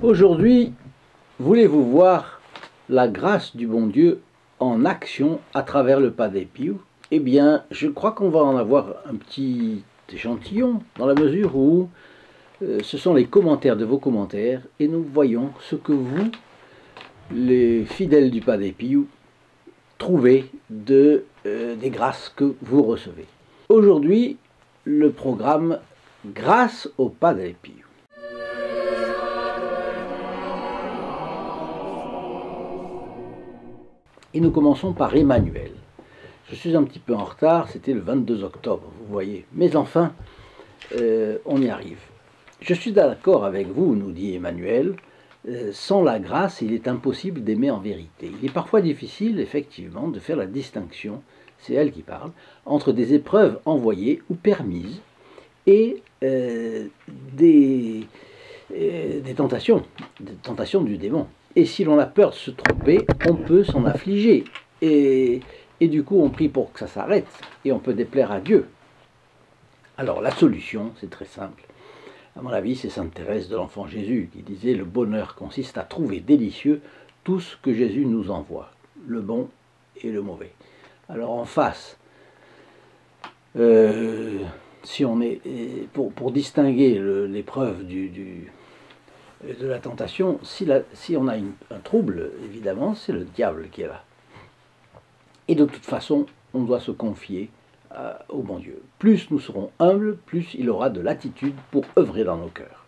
Aujourd'hui, voulez-vous voir la grâce du bon Dieu en action à travers le Padre Pio? Eh bien, je crois qu'on va en avoir un petit échantillon, dans la mesure où ce sont les commentaires de vos commentaires, et nous voyons ce que vous, les fidèles du Padre Pio, trouvez des grâces que vous recevez. Aujourd'hui, le programme Grâce au Padre Pio. Et nous commençons par Emmanuel. Je suis un petit peu en retard, c'était le 22 octobre, vous voyez. Mais enfin, on y arrive. Je suis d'accord avec vous, nous dit Emmanuel, sans la grâce, il est impossible d'aimer en vérité. Il est parfois difficile, effectivement, de faire la distinction, c'est elle qui parle, entre des épreuves envoyées ou permises et des tentations du démon. Et si l'on a peur de se tromper, on peut s'en affliger. Et du coup, on prie pour que ça s'arrête. Et on peut déplaire à Dieu. Alors, la solution, c'est très simple. À mon avis, c'est Sainte Thérèse de l'Enfant Jésus qui disait « Le bonheur consiste à trouver délicieux tout ce que Jésus nous envoie, le bon et le mauvais. » Alors, en face, si on est, pour distinguer l'épreuve de la tentation, si on a un trouble, évidemment, c'est le diable qui est là. Et de toute façon, on doit se confier au bon Dieu. Plus nous serons humbles, plus il aura de l'attitude pour œuvrer dans nos cœurs.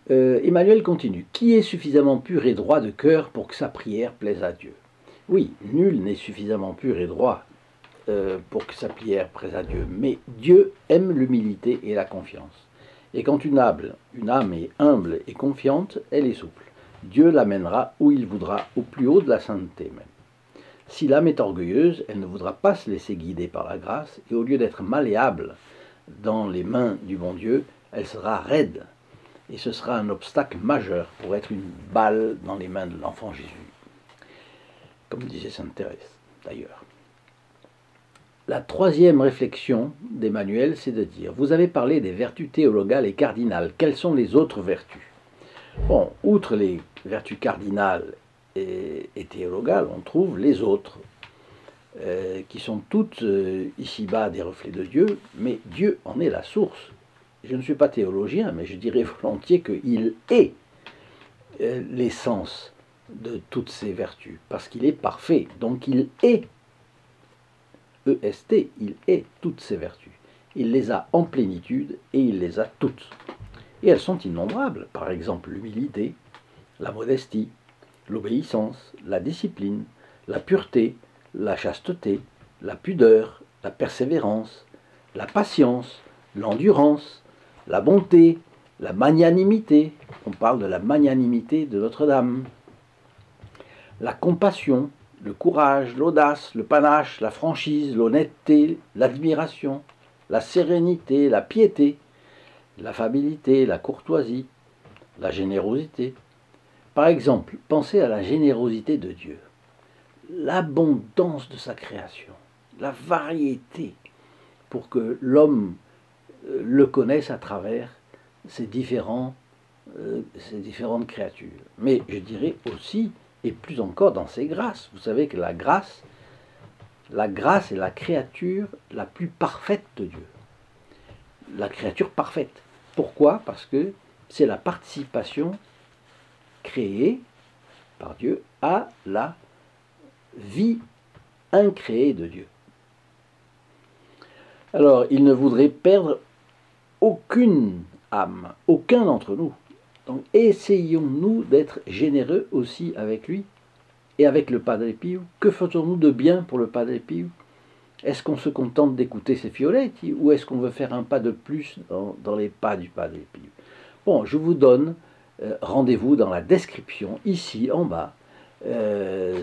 Emmanuel continue. Qui est suffisamment pur et droit de cœur pour que sa prière plaise à Dieu? Oui, nul n'est suffisamment pur et droit pour que sa prière plaise à Dieu. Mais Dieu aime l'humilité et la confiance. Et quand une âme est humble et confiante, elle est souple. Dieu l'amènera où il voudra, au plus haut de la sainteté même. Si l'âme est orgueilleuse, elle ne voudra pas se laisser guider par la grâce, et au lieu d'être malléable dans les mains du bon Dieu, elle sera raide, et ce sera un obstacle majeur pour être une balle dans les mains de l'enfant Jésus. Comme disait Sainte Thérèse, d'ailleurs. La troisième réflexion d'Emmanuel, c'est de dire, vous avez parlé des vertus théologales et cardinales, quelles sont les autres vertus? Bon, outre les vertus cardinales et théologales, on trouve les autres, qui sont toutes ici-bas des reflets de Dieu, mais Dieu en est la source. Je ne suis pas théologien, mais je dirais volontiers qu'il est l'essence de toutes ces vertus, parce qu'il est parfait, donc il est EST, il est toutes ces vertus. Il les a en plénitude et il les a toutes. Et elles sont innombrables, par exemple l'humilité, la modestie, l'obéissance, la discipline, la pureté, la chasteté, la pudeur, la persévérance, la patience, l'endurance, la bonté, la magnanimité, on parle de la magnanimité de Notre-Dame, la compassion, le courage, l'audace, le panache, la franchise, l'honnêteté, l'admiration, la sérénité, la piété, l'affabilité, la courtoisie, la générosité. Par exemple, pensez à la générosité de Dieu, l'abondance de sa création, la variété, pour que l'homme le connaisse à travers ces différentes créatures. Mais je dirais aussi, et plus encore dans ses grâces. Vous savez que la grâce est la créature la plus parfaite de Dieu. La créature parfaite. Pourquoi? Parce que c'est la participation créée par Dieu à la vie incréée de Dieu. Alors, il ne voudrait perdre aucune âme, aucun d'entre nous. Donc, essayons-nous d'être généreux aussi avec lui et avec le Padre Pio. Que faisons-nous de bien pour le Padre Pio? Est-ce qu'on se contente d'écouter ses fioletti ou est-ce qu'on veut faire un pas de plus dans les pas du Padre Pio? Bon, je vous donne rendez-vous dans la description, ici en bas,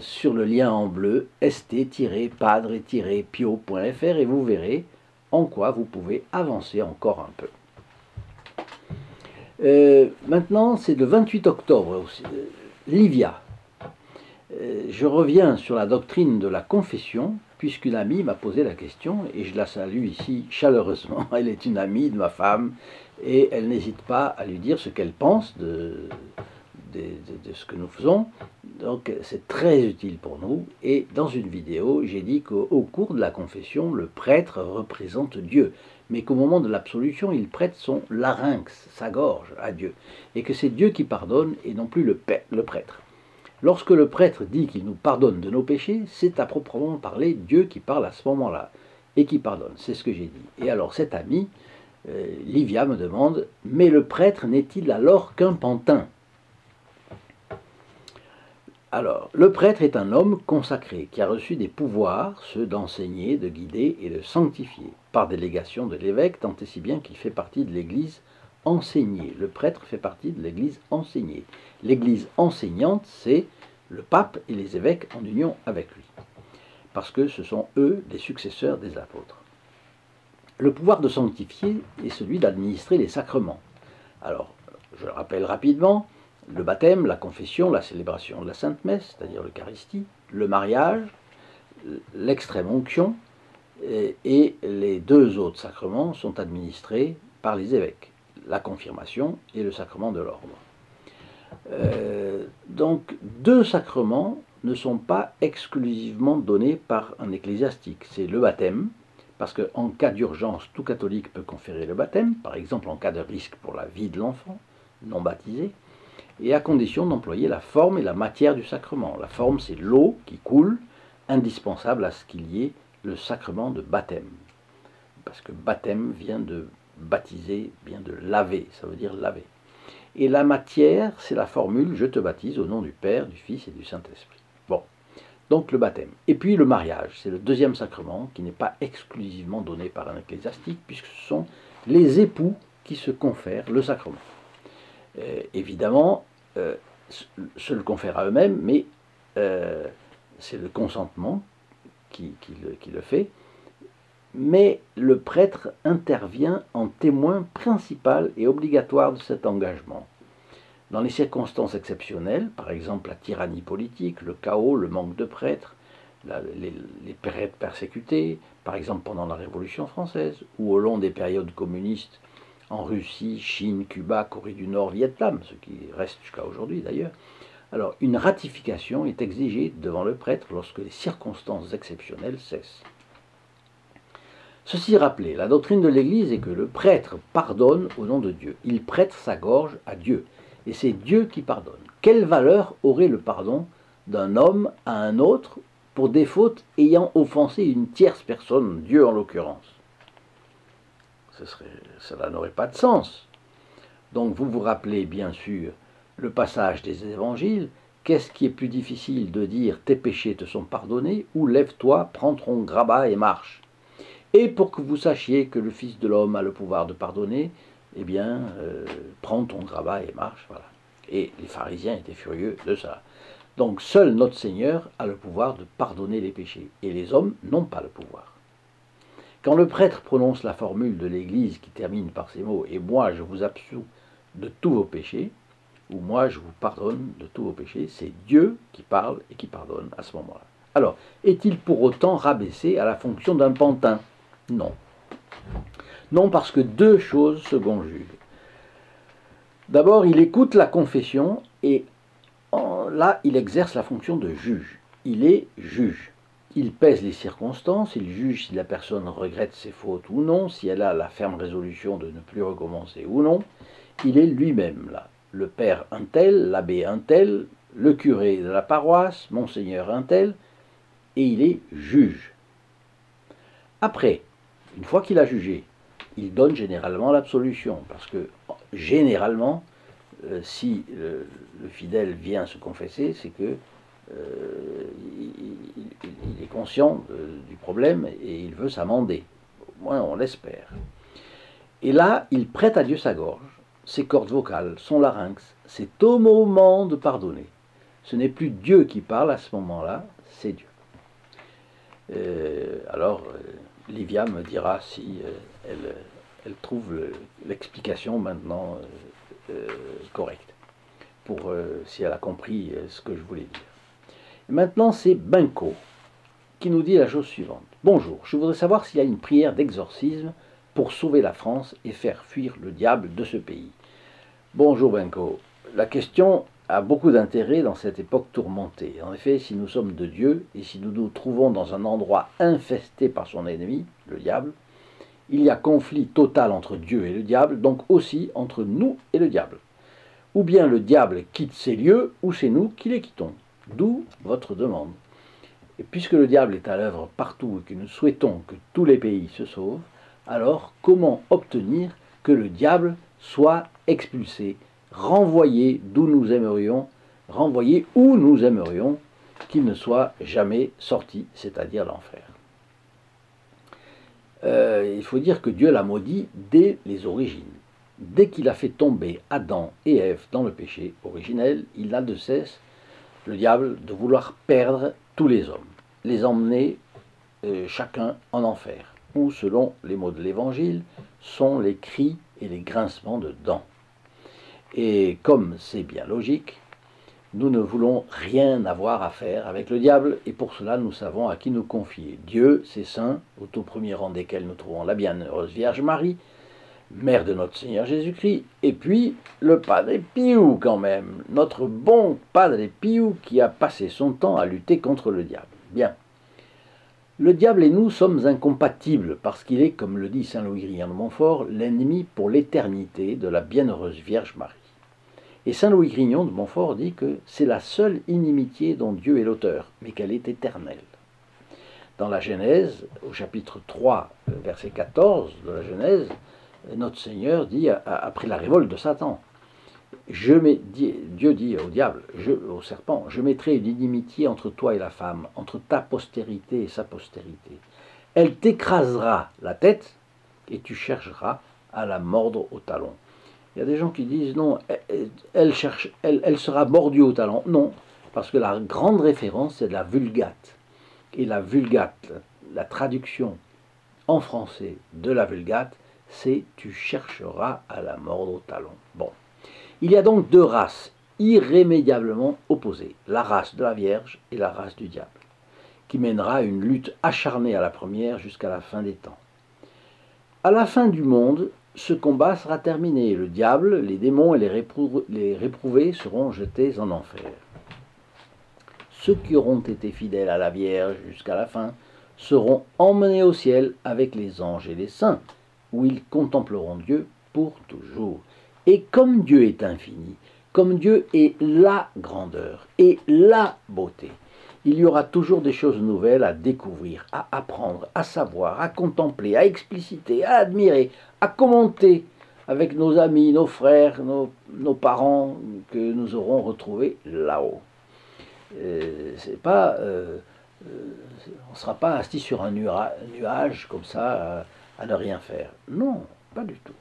sur le lien en bleu, st-padre-pio.fr, et vous verrez en quoi vous pouvez avancer encore un peu. Maintenant, c'est le 28 octobre aussi. Livia. Je reviens sur la doctrine de la confession, puisqu'une amie m'a posé la question, et je la salue ici chaleureusement. Elle est une amie de ma femme, et elle n'hésite pas à lui dire ce qu'elle pense de ce que nous faisons. Donc c'est très utile pour nous. Et dans une vidéo, j'ai dit qu'au cours de la confession, le prêtre représente Dieu, mais qu'au moment de l'absolution, il prête son larynx, sa gorge, à Dieu, et que c'est Dieu qui pardonne et non plus le prêtre. Lorsque le prêtre dit qu'il nous pardonne de nos péchés, c'est à proprement parler Dieu qui parle à ce moment-là, et qui pardonne, c'est ce que j'ai dit. Et alors cette amie, Livia, me demande, mais le prêtre n'est-il alors qu'un pantin ? Alors, le prêtre est un homme consacré qui a reçu des pouvoirs, ceux d'enseigner, de guider et de sanctifier, par délégation de l'évêque, tant et si bien qu'il fait partie de l'Église enseignée. Le prêtre fait partie de l'Église enseignée. L'Église enseignante, c'est le pape et les évêques en union avec lui, parce que ce sont eux les successeurs des apôtres. Le pouvoir de sanctifier est celui d'administrer les sacrements. Alors, je le rappelle rapidement, le baptême, la confession, la célébration de la Sainte Messe, c'est-à-dire l'Eucharistie, le mariage, l'extrême onction, et les deux autres sacrements sont administrés par les évêques, la confirmation et le sacrement de l'ordre. Donc, deux sacrements ne sont pas exclusivement donnés par un ecclésiastique. C'est le baptême, parce qu'en cas d'urgence, tout catholique peut conférer le baptême, par exemple en cas de risque pour la vie de l'enfant non baptisé, et à condition d'employer la forme et la matière du sacrement. La forme, c'est l'eau qui coule, indispensable à ce qu'il y ait le sacrement de baptême. Parce que baptême vient de baptiser, vient de laver, ça veut dire laver. Et la matière, c'est la formule « Je te baptise au nom du Père, du Fils et du Saint-Esprit ». Bon, donc le baptême. Et puis le mariage, c'est le deuxième sacrement qui n'est pas exclusivement donné par un ecclésiastique, puisque ce sont les époux qui se confèrent le sacrement. Évidemment, se le confèrent à eux-mêmes, mais c'est le consentement qui le fait. Mais le prêtre intervient en témoin principal et obligatoire de cet engagement. Dans les circonstances exceptionnelles, par exemple la tyrannie politique, le chaos, le manque de prêtres, les prêtres persécutés, par exemple pendant la Révolution française, ou au long des périodes communistes en Russie, Chine, Cuba, Corée du Nord, Vietnam, ce qui reste jusqu'à aujourd'hui d'ailleurs. Alors, une ratification est exigée devant le prêtre lorsque les circonstances exceptionnelles cessent. Ceci rappelé, la doctrine de l'Église est que le prêtre pardonne au nom de Dieu. Il prête sa gorge à Dieu, et c'est Dieu qui pardonne. Quelle valeur aurait le pardon d'un homme à un autre pour des fautes ayant offensé une tierce personne, Dieu en l'occurrence? Cela n'aurait pas de sens. Donc vous vous rappelez bien sûr le passage des évangiles. Qu'est-ce qui est plus difficile de dire « tes péchés te sont pardonnés » ou « lève-toi, prends ton grabat et marche ». Et pour que vous sachiez que le Fils de l'homme a le pouvoir de pardonner, eh bien, prends ton grabat et marche. Voilà. Et les pharisiens étaient furieux de ça. Donc seul notre Seigneur a le pouvoir de pardonner les péchés, et les hommes n'ont pas le pouvoir. Quand le prêtre prononce la formule de l'Église qui termine par ces mots « Et moi je vous absous de tous vos péchés », ou « Moi je vous pardonne de tous vos péchés », c'est Dieu qui parle et qui pardonne à ce moment-là. Alors, est-il pour autant rabaissé à la fonction d'un pantin? Non. Non, parce que deux choses se conjuguent. D'abord, il écoute la confession et là, il exerce la fonction de juge. Il est juge. Il pèse les circonstances, il juge si la personne regrette ses fautes ou non, si elle a la ferme résolution de ne plus recommencer ou non. Il est lui-même là. Le père un tel, l'abbé un tel, le curé de la paroisse, monseigneur un tel, et il est juge. Après, une fois qu'il a jugé, il donne généralement l'absolution, parce que généralement, si le fidèle vient se confesser, c'est que il est conscient du problème et il veut s'amender. Au moins, on l'espère. Et là, il prête à Dieu sa gorge, ses cordes vocales, son larynx. C'est au moment de pardonner. Ce n'est plus Dieu qui parle à ce moment-là, c'est Dieu. Alors, Livia me dira si elle trouve l'explication maintenant correcte, si elle a compris ce que je voulais dire. Maintenant, c'est Benko qui nous dit la chose suivante. Bonjour, je voudrais savoir s'il y a une prière d'exorcisme pour sauver la France et faire fuir le diable de ce pays. Bonjour Benko. La question a beaucoup d'intérêt dans cette époque tourmentée. En effet, si nous sommes de Dieu et si nous nous trouvons dans un endroit infesté par son ennemi, le diable, il y a conflit total entre Dieu et le diable, donc aussi entre nous et le diable. Ou bien le diable quitte ces lieux, ou c'est nous qui les quittons. D'où votre demande. Et puisque le diable est à l'œuvre partout et que nous souhaitons que tous les pays se sauvent, alors comment obtenir que le diable soit expulsé, renvoyé d'où nous aimerions, renvoyé où nous aimerions qu'il ne soit jamais sorti, c'est-à-dire l'enfer. Il faut dire que Dieu l'a maudit dès les origines. Dès qu'il a fait tomber Adam et Ève dans le péché originel, il n'a de cesse, le diable, de vouloir perdre tous les hommes, les emmener chacun en enfer, où, selon les mots de l'Évangile, sont les cris et les grincements de dents. Et comme c'est bien logique, nous ne voulons rien avoir à faire avec le diable, et pour cela nous savons à qui nous confier. Dieu, ses saints, au tout premier rang desquels nous trouvons la bienheureuse Vierge Marie, mère de notre Seigneur Jésus-Christ, et puis le Padre Pio quand même, notre bon Padre Pio qui a passé son temps à lutter contre le diable. Bien. Le diable et nous sommes incompatibles parce qu'il est, comme le dit saint Louis-Grignon de Montfort, l'ennemi pour l'éternité de la bienheureuse Vierge Marie. Et saint Louis-Grignon de Montfort dit que c'est la seule inimitié dont Dieu est l'auteur, mais qu'elle est éternelle. Dans la Genèse, au chapitre 3, verset 14 de la Genèse, notre Seigneur dit, après la révolte de Satan, Dieu dit au diable, au serpent, je mettrai une inimitié entre toi et la femme, entre ta postérité et sa postérité. Elle t'écrasera la tête et tu chercheras à la mordre au talon. Il y a des gens qui disent non, elle sera mordue au talon. Non, parce que la grande référence, c'est la Vulgate. Et la Vulgate, la traduction en français de la Vulgate, c'est « tu chercheras à la mordre au talon ». Bon. Il y a donc deux races irrémédiablement opposées, la race de la Vierge et la race du diable, qui mènera à une lutte acharnée à la première jusqu'à la fin des temps. À la fin du monde, ce combat sera terminé. Le diable, les démons et les réprouvés seront jetés en enfer. Ceux qui auront été fidèles à la Vierge jusqu'à la fin seront emmenés au ciel avec les anges et les saints, où ils contempleront Dieu pour toujours. Et comme Dieu est infini, comme Dieu est la grandeur et la beauté, il y aura toujours des choses nouvelles à découvrir, à apprendre, à savoir, à contempler, à expliciter, à admirer, à commenter avec nos amis, nos frères, nos parents que nous aurons retrouvés là-haut. On ne sera pas assis sur un nuage comme ça à ne rien faire. Non, pas du tout.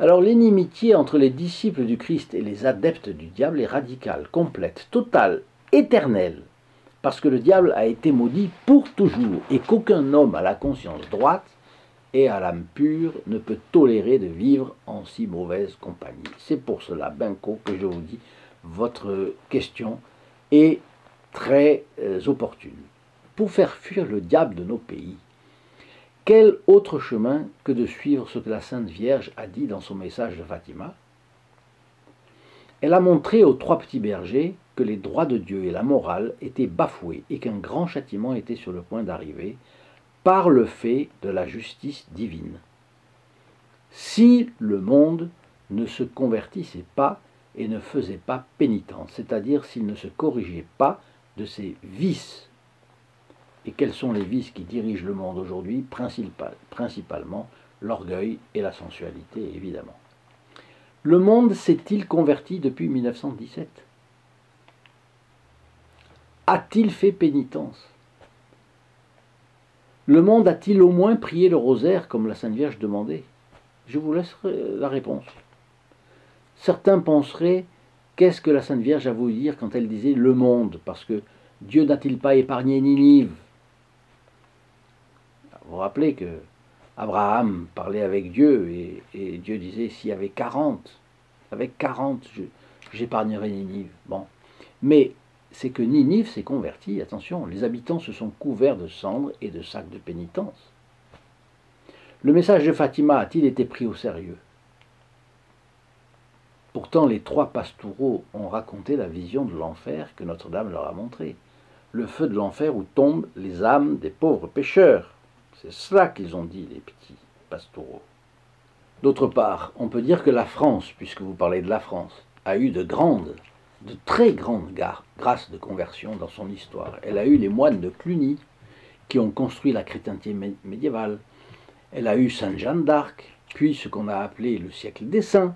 Alors l'inimitié entre les disciples du Christ et les adeptes du diable est radicale, complète, totale, éternelle, parce que le diable a été maudit pour toujours et qu'aucun homme à la conscience droite et à l'âme pure ne peut tolérer de vivre en si mauvaise compagnie. C'est pour cela, Benko, que je vous dis, votre question est très opportune. Pour faire fuir le diable de nos pays, quel autre chemin que de suivre ce que la Sainte Vierge a dit dans son message de Fatima? Elle a montré aux trois petits bergers que les droits de Dieu et la morale étaient bafoués et qu'un grand châtiment était sur le point d'arriver par le fait de la justice divine. Si le monde ne se convertissait pas et ne faisait pas pénitence, c'est-à-dire s'il ne se corrigeait pas de ses vices. Et quels sont les vices qui dirigent le monde aujourd'hui? Principalement l'orgueil et la sensualité, évidemment. Le monde s'est-il converti depuis 1917? A-t-il fait pénitence? Le monde a-t-il au moins prié le rosaire comme la Sainte Vierge demandait? Je vous laisserai la réponse. Certains penseraient, qu'est-ce que la Sainte Vierge a voulu dire quand elle disait le monde? Parce que Dieu n'a-t-il pas épargné Ninive? Vous vous rappelez que Abraham parlait avec Dieu et Dieu disait s'il y avait 40, avec 40, j'épargnerai Ninive. Bon. Mais c'est que Ninive s'est convertie, attention, les habitants se sont couverts de cendres et de sacs de pénitence. Le message de Fatima a-t-il été pris au sérieux? Pourtant, les 3 pastoureaux ont raconté la vision de l'enfer que Notre-Dame leur a montrée. Le feu de l'enfer où tombent les âmes des pauvres pécheurs. C'est cela qu'ils ont dit, les petits pastoureaux. D'autre part, on peut dire que la France, puisque vous parlez de la France, a eu de très grandes grâces de conversion dans son histoire. Elle a eu les moines de Cluny, qui ont construit la chrétienté médiévale. Elle a eu Sainte Jeanne d'Arc, puis ce qu'on a appelé le siècle des saints,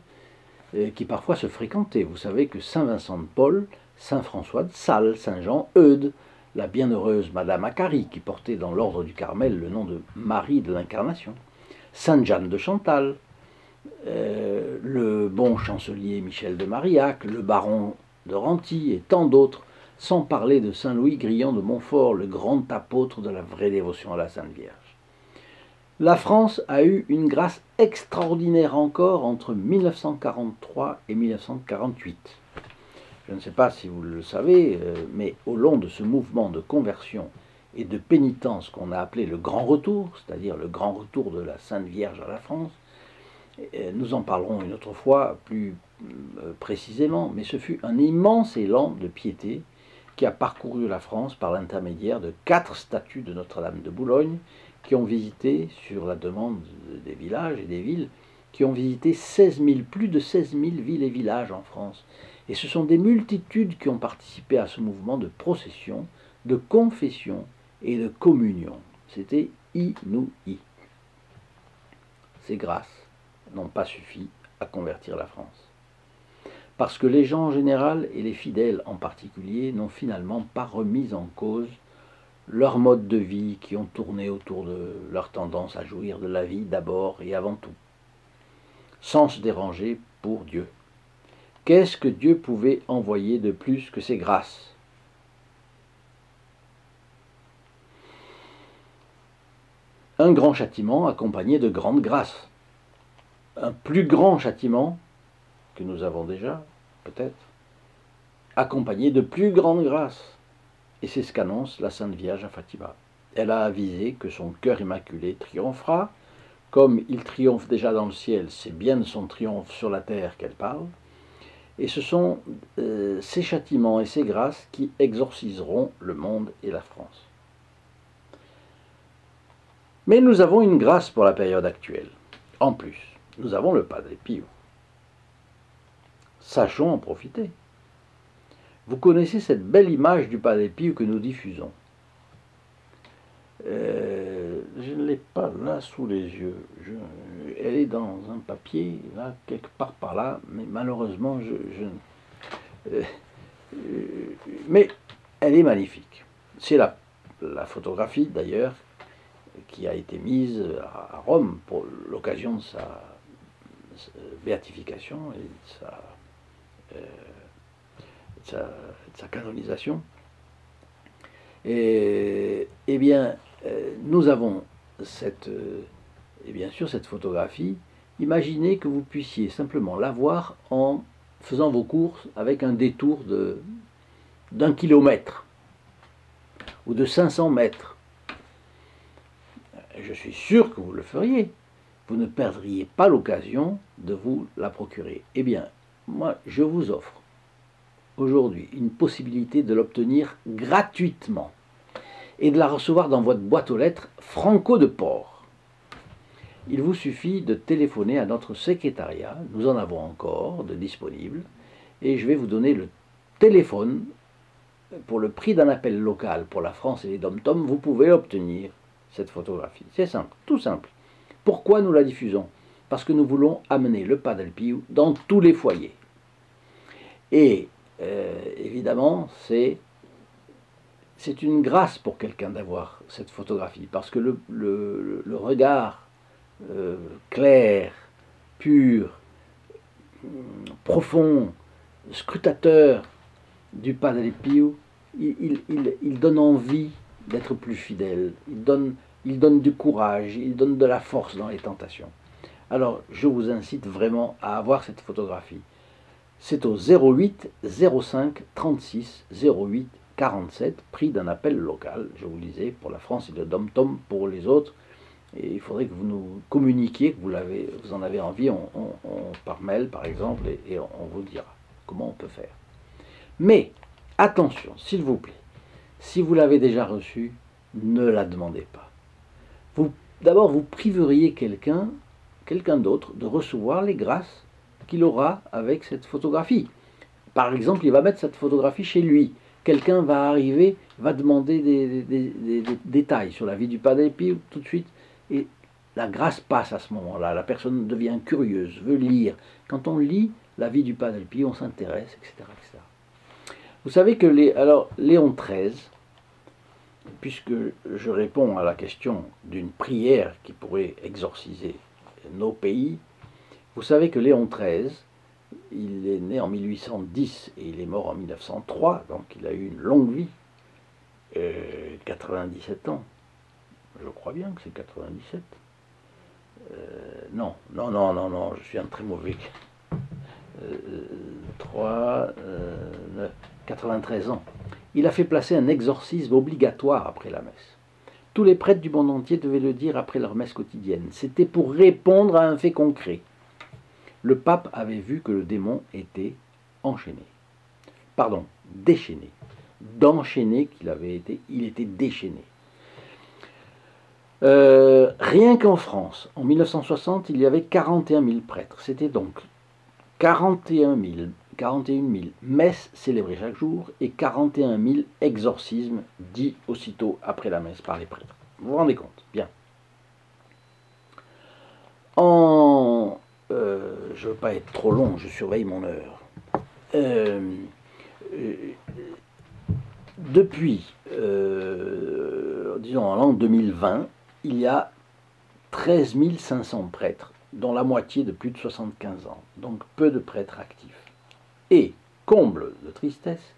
qui parfois se fréquentaient. Vous savez que Saint Vincent de Paul, Saint François de Sales, Saint Jean Eudes, la bienheureuse Madame Acquarie, qui portait dans l'ordre du Carmel le nom de Marie de l'Incarnation, Sainte Jeanne de Chantal, le bon chancelier Michel de Marillac, le baron de Renty et tant d'autres, sans parler de Saint Louis Grillon de Montfort, le grand apôtre de la vraie dévotion à la Sainte Vierge. La France a eu une grâce extraordinaire encore entre 1943 et 1948. Je ne sais pas si vous le savez, mais au long de ce mouvement de conversion et de pénitence qu'on a appelé le Grand Retour, c'est-à-dire le Grand Retour de la Sainte Vierge à la France, nous en parlerons une autre fois plus précisément, mais ce fut un immense élan de piété qui a parcouru la France par l'intermédiaire de 4 statues de Notre-Dame de Boulogne, qui ont visité, sur la demande des villages et des villes, qui ont visité plus de 16 000 villes et villages en France. Et ce sont des multitudes qui ont participé à ce mouvement de procession, de confession et de communion. C'était inouï. Ces grâces n'ont pas suffi à convertir la France. Parce que les gens en général, et les fidèles en particulier, n'ont finalement pas remis en cause leur mode de vie qui ont tourné autour de leur tendance à jouir de la vie d'abord et avant tout, sans se déranger pour Dieu. Qu'est-ce que Dieu pouvait envoyer de plus que ses grâces? Un grand châtiment accompagné de grandes grâces. Un plus grand châtiment, que nous avons déjà, peut-être, accompagné de plus grandes grâces. Et c'est ce qu'annonce la Sainte Vierge à Fatima. Elle a avisé que son cœur immaculé triomphera. Comme il triomphe déjà dans le ciel, c'est bien de son triomphe sur la terre qu'elle parle. Et ce sont ces châtiments et ces grâces qui exorciseront le monde et la France. Mais nous avons une grâce pour la période actuelle. En plus, nous avons le Padre Pio. Sachons en profiter. Vous connaissez cette belle image du Padre Pio que nous diffusons. Je ne l'ai pas là sous les yeux. Elle est dans un papier, là, quelque part par là, mais malheureusement, mais elle est magnifique. C'est la photographie, d'ailleurs, qui a été mise à Rome pour l'occasion de sa béatification et de sa canonisation. Et bien, nous avons bien sûr cette photographie. Imaginez que vous puissiez simplement la voir en faisant vos courses avec un détour d'1 kilomètre ou de 500 mètres. Je suis sûr que vous le feriez. Vous ne perdriez pas l'occasion de vous la procurer. Eh bien, moi, je vous offre aujourd'hui une possibilité de l'obtenir gratuitement et de la recevoir dans votre boîte aux lettres Franco de Port. Il vous suffit de téléphoner à notre secrétariat, nous en avons encore de disponibles, et je vais vous donner le téléphone. Pour le prix d'un appel local pour la France et les dom-toms, vous pouvez obtenir cette photographie. C'est simple, tout simple. Pourquoi nous la diffusons? Parce que nous voulons amener le Padre Pio dans tous les foyers. Et évidemment, c'est une grâce pour quelqu'un d'avoir cette photographie, parce que le regard clair, pur, profond, scrutateur du Padre Pio, il donne envie d'être plus fidèle, il donne du courage, il donne de la force dans les tentations. Alors, je vous incite vraiment à avoir cette photographie. C'est au 08 05 36 08 47, prix d'un appel local, je vous le disais, pour la France et le dom-tom pour les autres. Et il faudrait que vous nous communiquiez, que vous en avez envie, par mail par exemple, et on vous dira comment on peut faire. Mais attention, s'il vous plaît, si vous l'avez déjà reçue, ne la demandez pas. D'abord, vous priveriez quelqu'un d'autre de recevoir les grâces qu'il aura avec cette photographie. Par exemple, il va mettre cette photographie chez lui. Quelqu'un va arriver, va demander des détails sur la vie du Padre Pio tout de suite, et la grâce passe à ce moment-là. La personne devient curieuse, veut lire. Quand on lit la vie du Padre Pio, on s'intéresse, etc., etc. Vous savez que Léon XIII, puisque je réponds à la question d'une prière qui pourrait exorciser nos pays, vous savez que Léon XIII, il est né en 1810 et il est mort en 1903, donc il a eu une longue vie, 97 ans. Je crois bien que c'est 97. Non, je suis un très mauvais. 93 ans. Il a fait placer un exorcisme obligatoire après la messe. Tous les prêtres du monde entier devaient le dire après leur messe quotidienne. C'était pour répondre à un fait concret. Le pape avait vu que le démon était enchaîné. Pardon, déchaîné. D'enchaîné qu'il avait été, il était déchaîné. Rien qu'en France, en 1960, il y avait 41 000 prêtres. C'était donc 41 000 messes célébrées chaque jour et 41 000 exorcismes dits aussitôt après la messe par les prêtres. Vous vous rendez compte? Bien. Je ne veux pas être trop long, je surveille mon heure. Depuis, disons en l'an 2020, il y a 13 500 prêtres, dont la moitié de plus de 75 ans, donc peu de prêtres actifs. Et, comble de tristesse,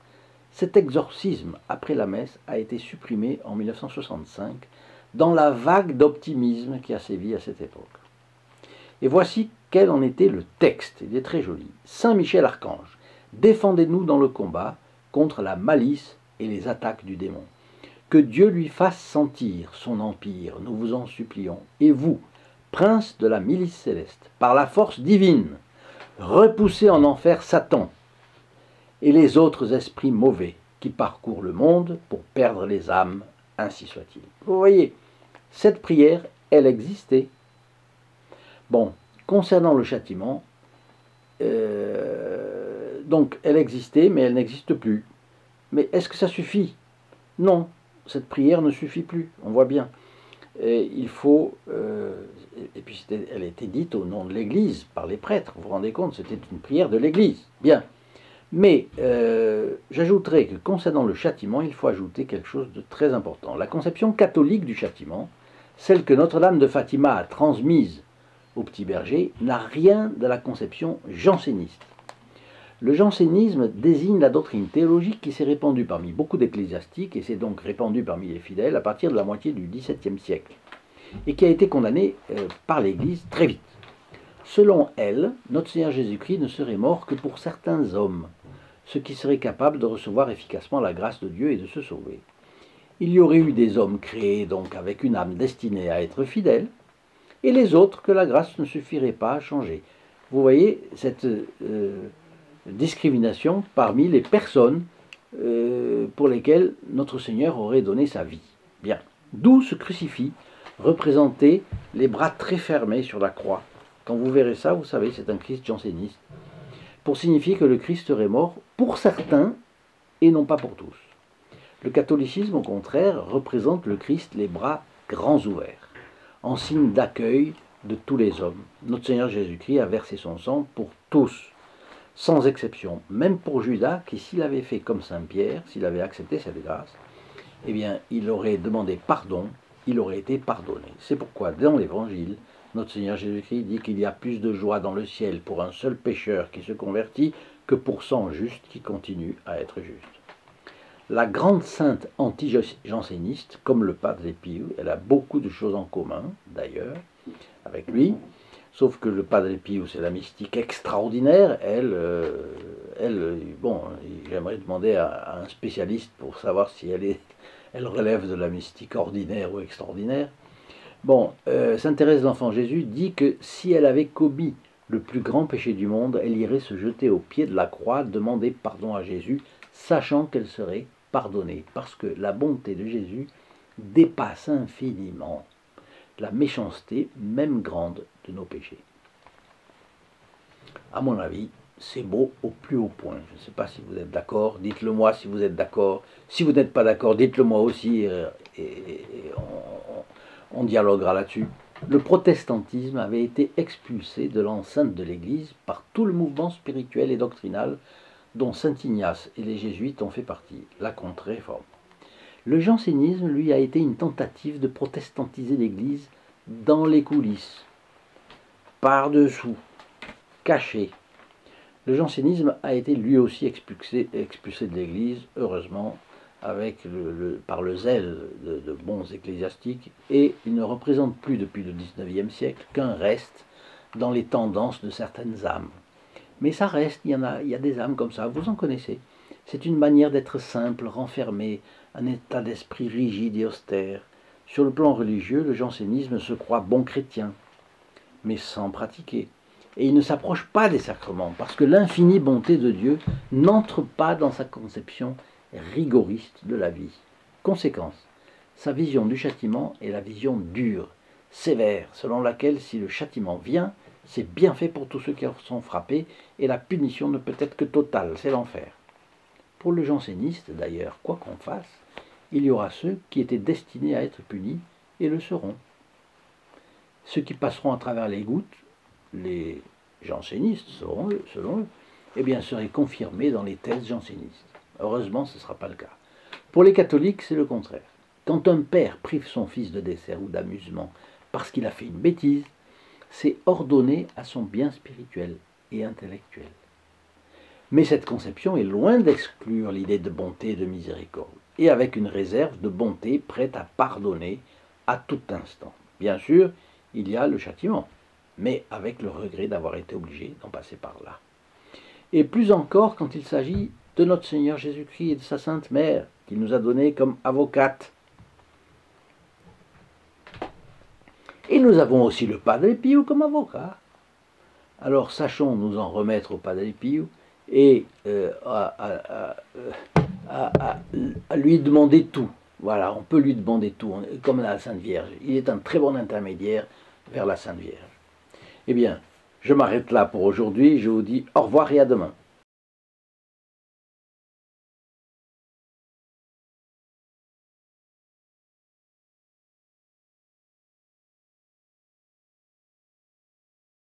cet exorcisme après la messe a été supprimé en 1965 dans la vague d'optimisme qui a sévi à cette époque. Et voici quel en était le texte, il est très joli. Saint Michel Archange, défendez-nous dans le combat contre la malice et les attaques du démon. Que Dieu lui fasse sentir son empire, nous vous en supplions. Et vous, prince de la milice céleste, par la force divine, repoussez en enfer Satan et les autres esprits mauvais qui parcourent le monde pour perdre les âmes, ainsi soit-il. Vous voyez, cette prière, elle existait. Bon, concernant le châtiment, donc elle existait, mais elle n'existe plus. Mais est-ce que ça suffit? Non, cette prière ne suffit plus, on voit bien. Et il faut, et puis elle a été dite au nom de l'Église, par les prêtres, vous vous rendez compte, c'était une prière de l'Église, bien. Mais j'ajouterais que concernant le châtiment, il faut ajouter quelque chose de très important. La conception catholique du châtiment, celle que Notre-Dame de Fatima a transmise au petit berger, n'a rien de la conception janséniste. Le jansénisme désigne la doctrine théologique qui s'est répandue parmi beaucoup d'ecclésiastiques et s'est donc répandue parmi les fidèles à partir de la moitié du XVIIe siècle et qui a été condamnée par l'Église très vite. Selon elle, notre Seigneur Jésus-Christ ne serait mort que pour certains hommes, ceux qui seraient capables de recevoir efficacement la grâce de Dieu et de se sauver. Il y aurait eu des hommes créés donc avec une âme destinée à être fidèles, et les autres que la grâce ne suffirait pas à changer. Vous voyez cette discrimination parmi les personnes pour lesquelles notre Seigneur aurait donné sa vie. Bien. D'où ce crucifix représentait les bras très fermés sur la croix. Quand vous verrez ça, vous savez, c'est un Christ janséniste, pour signifier que le Christ serait mort pour certains et non pas pour tous. Le catholicisme, au contraire, représente le Christ les bras grands ouverts, en signe d'accueil de tous les hommes. Notre Seigneur Jésus-Christ a versé son sang pour tous, sans exception, même pour Judas, qui s'il avait fait comme Saint Pierre, s'il avait accepté cette grâce, eh bien, il aurait demandé pardon, il aurait été pardonné. C'est pourquoi, dans l'Évangile, notre Seigneur Jésus-Christ dit qu'il y a plus de joie dans le ciel pour un seul pécheur qui se convertit que pour 100 justes qui continuent à être justes. La grande sainte anti-janséniste, comme le Padre Pio, elle a beaucoup de choses en commun, d'ailleurs, avec lui, sauf que le Padre Pio, c'est la mystique extraordinaire. Bon, j'aimerais demander à un spécialiste pour savoir si elle relève de la mystique ordinaire ou extraordinaire. Bon, Sainte Thérèse de l'Enfant Jésus dit que si elle avait commis le plus grand péché du monde, elle irait se jeter au pied de la croix, demander pardon à Jésus, sachant qu'elle serait pardonnée, parce que la bonté de Jésus dépasse infiniment la méchanceté, même grande, de nos péchés. À mon avis, c'est beau au plus haut point. Je ne sais pas si vous êtes d'accord, dites-le moi si vous êtes d'accord. Si vous n'êtes pas d'accord, dites-le moi aussi et on dialoguera là-dessus. Le protestantisme avait été expulsé de l'enceinte de l'Église par tout le mouvement spirituel et doctrinal dont saint Ignace et les jésuites ont fait partie, la contre-réforme. Le jansénisme, lui, a été une tentative de protestantiser l'Église dans les coulisses, par-dessous, caché. Le jansénisme a été lui aussi expulsé de l'Église, heureusement, par le zèle de bons ecclésiastiques, et il ne représente plus depuis le XIXe siècle qu'un reste dans les tendances de certaines âmes. Mais ça reste, il y a des âmes comme ça, vous en connaissez. C'est une manière d'être simple, renfermé, un état d'esprit rigide et austère. Sur le plan religieux, le jansénisme se croit bon chrétien, mais sans pratiquer. Et il ne s'approche pas des sacrements, parce que l'infinie bonté de Dieu n'entre pas dans sa conception rigoriste de la vie. Conséquence, sa vision du châtiment est la vision dure, sévère, selon laquelle si le châtiment vient, c'est bien fait pour tous ceux qui en sont frappés, et la punition ne peut être que totale, c'est l'enfer. Pour le janséniste, d'ailleurs, quoi qu'on fasse, il y aura ceux qui étaient destinés à être punis et le seront. Ceux qui passeront à travers les gouttes, les jansénistes, selon eux, eh bien, seraient confirmés dans les thèses jansénistes. Heureusement, ce ne sera pas le cas. Pour les catholiques, c'est le contraire. Quand un père prive son fils de dessert ou d'amusement parce qu'il a fait une bêtise, c'est ordonné à son bien spirituel et intellectuel. Mais cette conception est loin d'exclure l'idée de bonté et de miséricorde, et avec une réserve de bonté prête à pardonner à tout instant. Bien sûr, il y a le châtiment, mais avec le regret d'avoir été obligé d'en passer par là. Et plus encore quand il s'agit de notre Seigneur Jésus-Christ et de sa Sainte Mère, qu'il nous a donnée comme avocate. Et nous avons aussi le Padre Pio comme avocat. Alors sachons nous en remettre au Padre Pio et à lui demander tout. Voilà, on peut lui demander tout, comme la Sainte Vierge. Il est un très bon intermédiaire vers la Sainte Vierge. Eh bien, je m'arrête là pour aujourd'hui. Je vous dis au revoir et à demain.